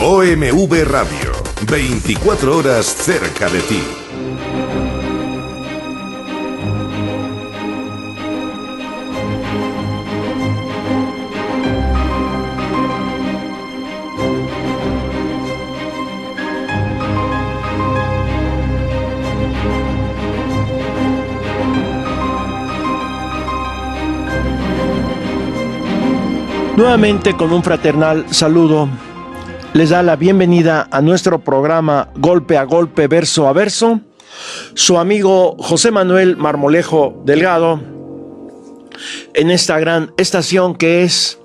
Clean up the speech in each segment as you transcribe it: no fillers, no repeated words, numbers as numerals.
OMV Radio, 24 horas cerca de ti. Nuevamente, con un fraternal saludo, les da la bienvenida a nuestro programa Golpe a Golpe, Verso a Verso, su amigo José Manuel Marmolejo Delgado, en esta gran estación que es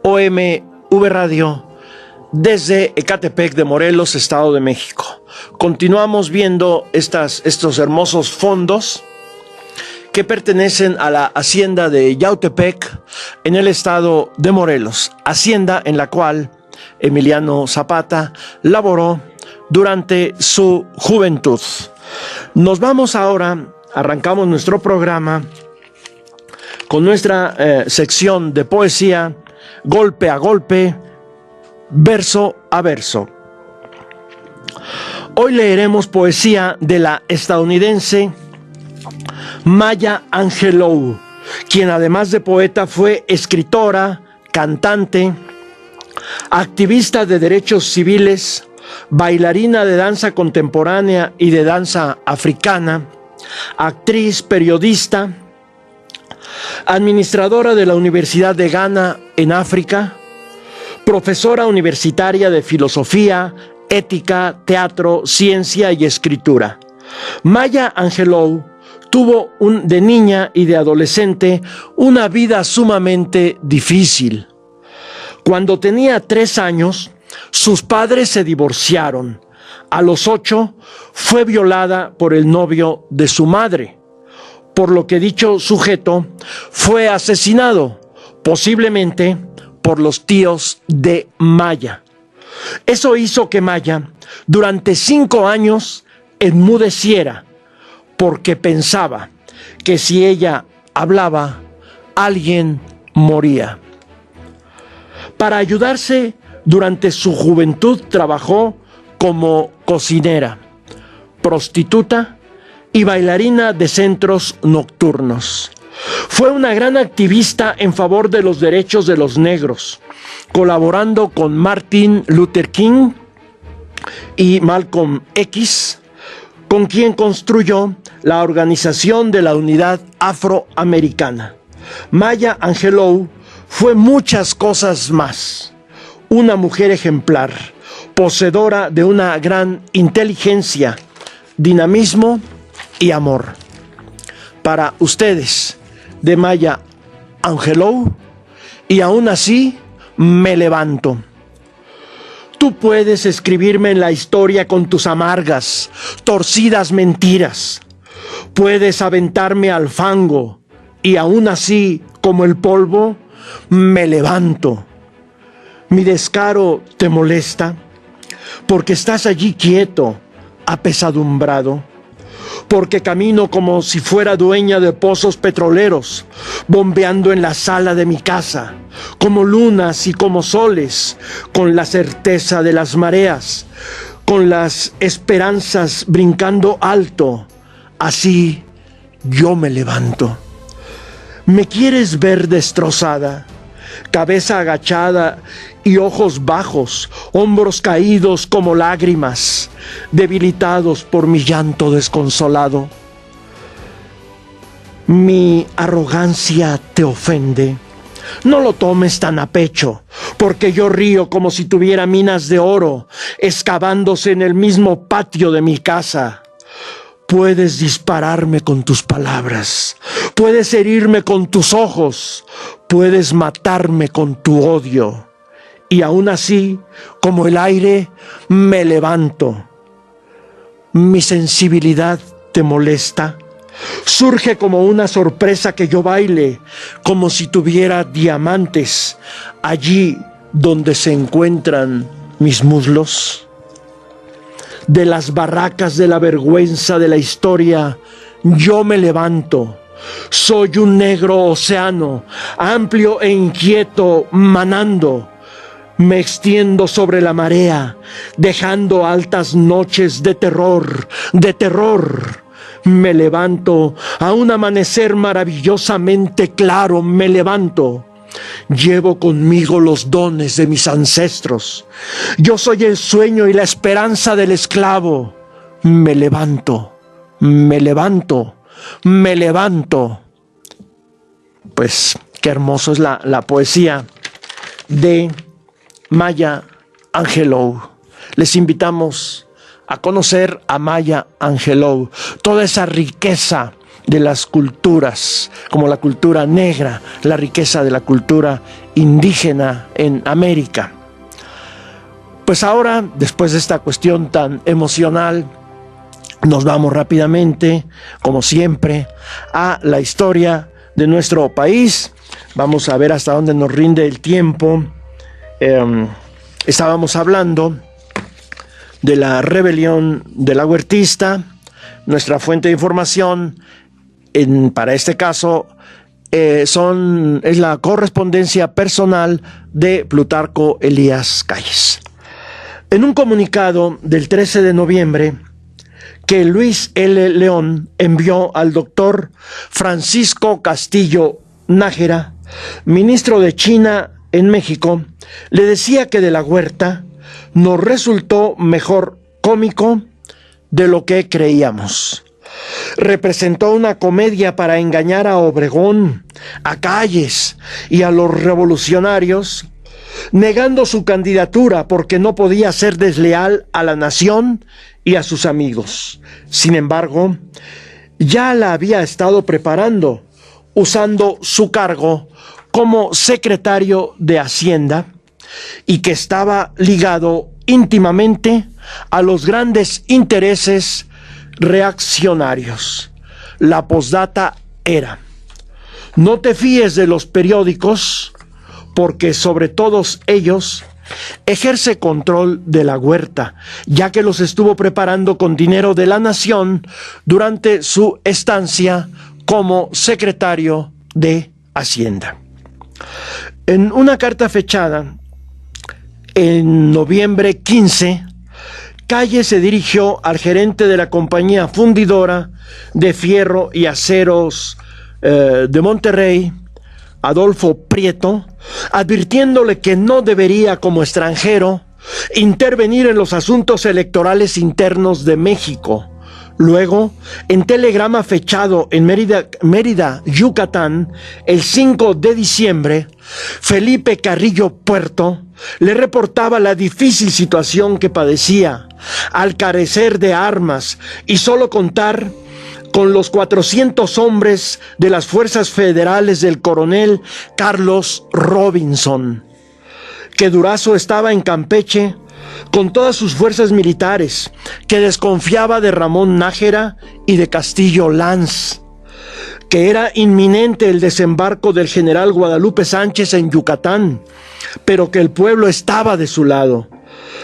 OMV Radio, desde Ecatepec de Morelos, Estado de México. Continuamos viendo estos hermosos fondos que pertenecen a la hacienda de Yautepec en el estado de Morelos, hacienda en la cual Emiliano Zapata laboró durante su juventud. Nos vamos ahora, arrancamos nuestro programa con nuestra sección de poesía, Golpe a Golpe, Verso a Verso. Hoy leeremos poesía de la estadounidense Maya Angelou, quien además de poeta fue escritora, cantante, activista de derechos civiles, bailarina de danza contemporánea y de danza africana, actriz, periodista, administradora de la Universidad de Ghana en África, profesora universitaria de filosofía, ética, teatro, ciencia y escritura. Maya Angelou tuvo de niña y de adolescente una vida sumamente difícil. Cuando tenía 3 años, sus padres se divorciaron. A los 8 fue violada por el novio de su madre, por lo que dicho sujeto fue asesinado, posiblemente por los tíos de Maya. Eso hizo que Maya, durante 5 años, enmudeciera, porque pensaba que si ella hablaba, alguien moría. Para ayudarse, durante su juventud trabajó como cocinera, prostituta y bailarina de centros nocturnos. Fue una gran activista en favor de los derechos de los negros, colaborando con Martin Luther King y Malcolm X, con quien construyó la Organización de la Unidad Afroamericana. Maya Angelou fue muchas cosas más. Una mujer ejemplar, poseedora de una gran inteligencia, dinamismo y amor. Para ustedes, de Maya Angelou, y aún así me levanto. Tú puedes escribirme en la historia con tus amargas, torcidas mentiras. Puedes aventarme al fango y aún así, como el polvo, me levanto. Mi descaro te molesta porque estás allí quieto, apesadumbrado, porque camino como si fuera dueña de pozos petroleros, bombeando en la sala de mi casa, como lunas y como soles, con la certeza de las mareas, con las esperanzas brincando alto. Así yo me levanto. ¿Me quieres ver destrozada? Cabeza agachada y ojos bajos, hombros caídos como lágrimas, debilitados por mi llanto desconsolado. Mi arrogancia te ofende. No lo tomes tan a pecho, porque yo río como si tuviera minas de oro excavándose en el mismo patio de mi casa. Puedes dispararme con tus palabras, puedes herirme con tus ojos, puedes matarme con tu odio. Y aún así, como el aire, me levanto. Mi sensibilidad te molesta. Surge como una sorpresa que yo baile, como si tuviera diamantes allí donde se encuentran mis muslos. De las barracas de la vergüenza de la historia, yo me levanto. Soy un negro océano, amplio e inquieto, manando. Me extiendo sobre la marea, dejando altas noches de terror, de terror. Me levanto a un amanecer maravillosamente claro, me levanto. Llevo conmigo los dones de mis ancestros. Yo soy el sueño y la esperanza del esclavo. Me levanto, me levanto, me levanto. Pues qué hermoso es la poesía de Maya Angelou. Les invitamos a conocer a Maya Angelou, toda esa riqueza de las culturas, como la cultura negra, la riqueza de la cultura indígena en América. Pues ahora, después de esta cuestión tan emocional, nos vamos rápidamente, como siempre, a la historia de nuestro país. Vamos a ver hasta dónde nos rinde el tiempo. Estábamos hablando de la rebelión de la Huertista. Nuestra fuente de información, para este caso, es la correspondencia personal de Plutarco Elías Calles. En un comunicado del 13 de noviembre que Luis L. León envió al doctor Francisco Castillo Nájera, ministro de China en México, le decía que de la Huerta nos resultó mejor cómico de lo que creíamos. Representó una comedia para engañar a Obregón, a Calles y a los revolucionarios, negando su candidatura porque no podía ser desleal a la nación y a sus amigos. Sin embargo, ya la había estado preparando, usando su cargo como secretario de Hacienda y que estaba ligado íntimamente a los grandes intereses reaccionarios. La postdata era: no te fíes de los periódicos, porque sobre todos ellos ejerce control de la Huerta, ya que los estuvo preparando con dinero de la nación durante su estancia como secretario de Hacienda. En una carta fechada en noviembre 15, Calles se dirigió al gerente de la compañía fundidora de fierro y aceros de Monterrey, Adolfo Prieto, advirtiéndole que no debería, como extranjero, intervenir en los asuntos electorales internos de México. Luego, en telegrama fechado en Mérida, Yucatán, el 5 de diciembre, Felipe Carrillo Puerto le reportaba la difícil situación que padecía al carecer de armas y solo contar con los 400 hombres de las fuerzas federales del coronel Carlos Robinson, que Durazo estaba en Campeche con todas sus fuerzas militares, que desconfiaba de Ramón Nájera y de Castillo Lanz, que era inminente el desembarco del general Guadalupe Sánchez en Yucatán, pero que el pueblo estaba de su lado.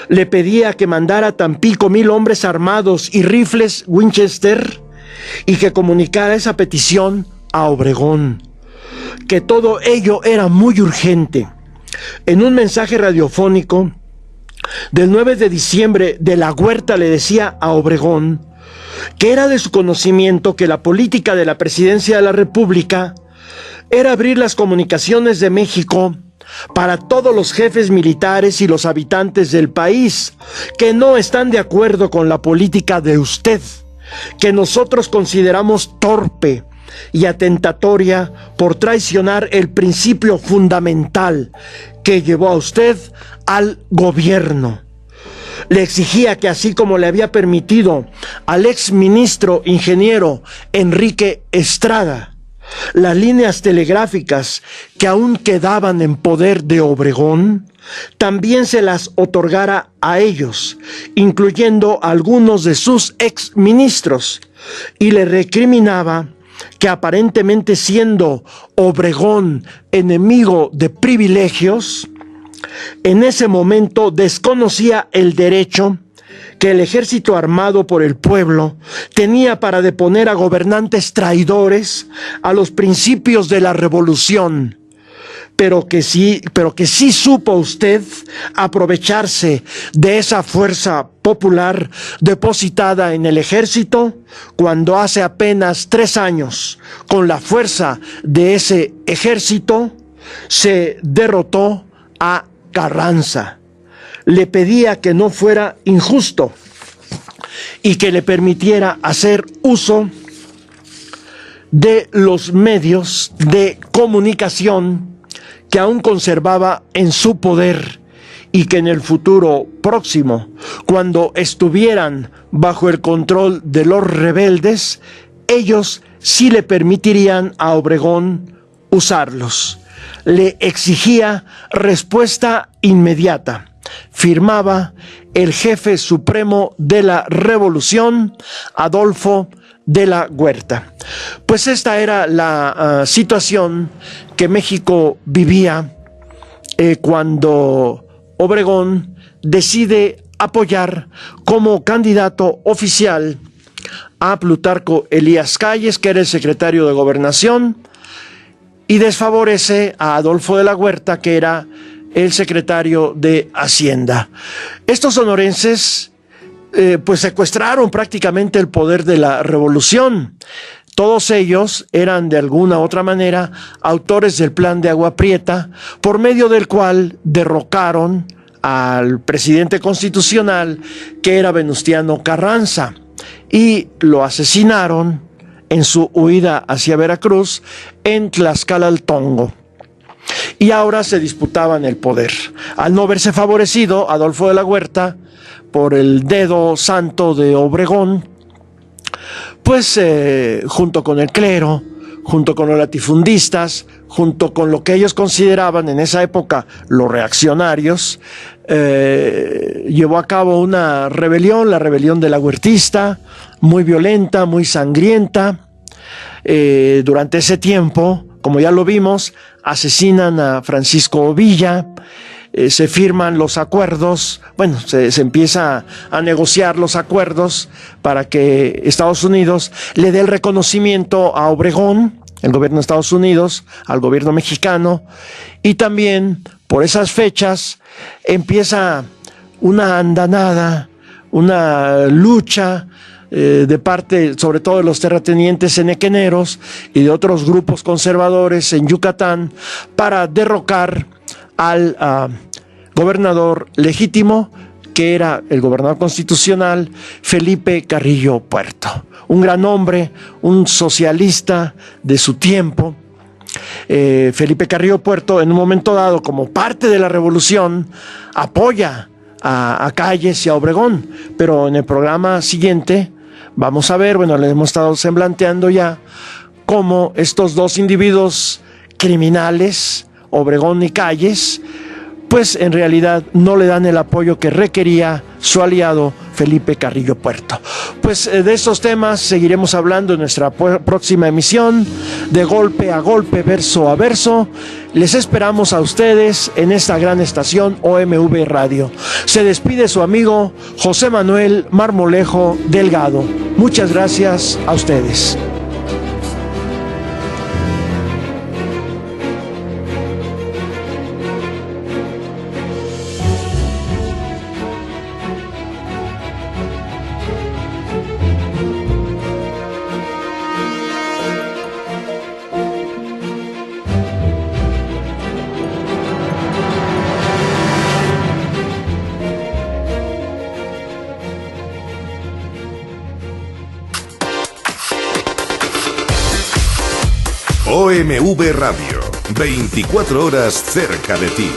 Le pedía que mandara a Tampico 1000 hombres armados y rifles Winchester y que comunicara esa petición a Obregón, que todo ello era muy urgente. En un mensaje radiofónico del 9 de diciembre, de la Huerta le decía a Obregón que era de su conocimiento que la política de la presidencia de la República era abrir las comunicaciones de México para todos los jefes militares y los habitantes del país que no están de acuerdo con la política de usted, que nosotros consideramos torpe y atentatoria por traicionar el principio fundamental que llevó a usted al gobierno. Le exigía que, así como le había permitido al exministro ingeniero Enrique Estrada las líneas telegráficas que aún quedaban en poder de Obregón, también se las otorgara a ellos, incluyendo a algunos de sus exministros, y le recriminaba que, aparentemente siendo Obregón enemigo de privilegios, en ese momento desconocía el derecho que el ejército armado por el pueblo tenía para deponer a gobernantes traidores a los principios de la revolución, pero que sí supo usted aprovecharse de esa fuerza popular depositada en el ejército cuando hace apenas 3 años, con la fuerza de ese ejército, se derrotó a Carranza. Le pedía que no fuera injusto y que le permitiera hacer uso de los medios de comunicación que aún conservaba en su poder y que en el futuro próximo, cuando estuvieran bajo el control de los rebeldes, ellos sí le permitirían a Obregón usarlos. Le exigía respuesta inmediata. Firmaba el jefe supremo de la revolución, Adolfo de la Huerta. Pues esta era la situación que México vivía cuando Obregón decide apoyar como candidato oficial a Plutarco Elías Calles, que era el secretario de Gobernación, y desfavorece a Adolfo de la Huerta, que era el secretario de Hacienda. Estos sonorenses pues secuestraron prácticamente el poder de la revolución. Todos ellos eran de alguna u otra manera autores del plan de Agua Prieta, por medio del cual derrocaron al presidente constitucional, que era Venustiano Carranza, y lo asesinaron en su huida hacia Veracruz en Tlaxcala-Altongo. Y ahora se disputaban el poder. Al no verse favorecido Adolfo de la Huerta por el dedo santo de Obregón, pues junto con el clero, junto con los latifundistas, junto con lo que ellos consideraban en esa época los reaccionarios, llevó a cabo una rebelión, la rebelión de la Huertista, muy violenta, muy sangrienta. Durante ese tiempo, como ya lo vimos, asesinan a Francisco Villa, se firman los acuerdos, bueno, se empieza a negociar los acuerdos para que Estados Unidos le dé el reconocimiento a Obregón, el gobierno de Estados Unidos, al gobierno mexicano, y también por esas fechas empieza una andanada, una lucha de parte sobre todo de los terratenientes enequeneros y de otros grupos conservadores en Yucatán para derrocar al gobernador legítimo, que era el gobernador constitucional Felipe Carrillo Puerto, un gran hombre, un socialista de su tiempo. Felipe Carrillo Puerto, en un momento dado, como parte de la revolución, apoya a Calles y a Obregón, pero en el programa siguiente vamos a ver, bueno, le hemos estado semblanteando ya cómo estos dos individuos criminales, Obregón y Calles, pues en realidad no le dan el apoyo que requería su aliado Felipe Carrillo Puerto. Pues de estos temas seguiremos hablando en nuestra próxima emisión, de golpe a golpe, verso a verso. Les esperamos a ustedes en esta gran estación OMV Radio. Se despide su amigo José Manuel Marmolejo Delgado. Muchas gracias a ustedes. OMV Radio, 24 horas cerca de ti.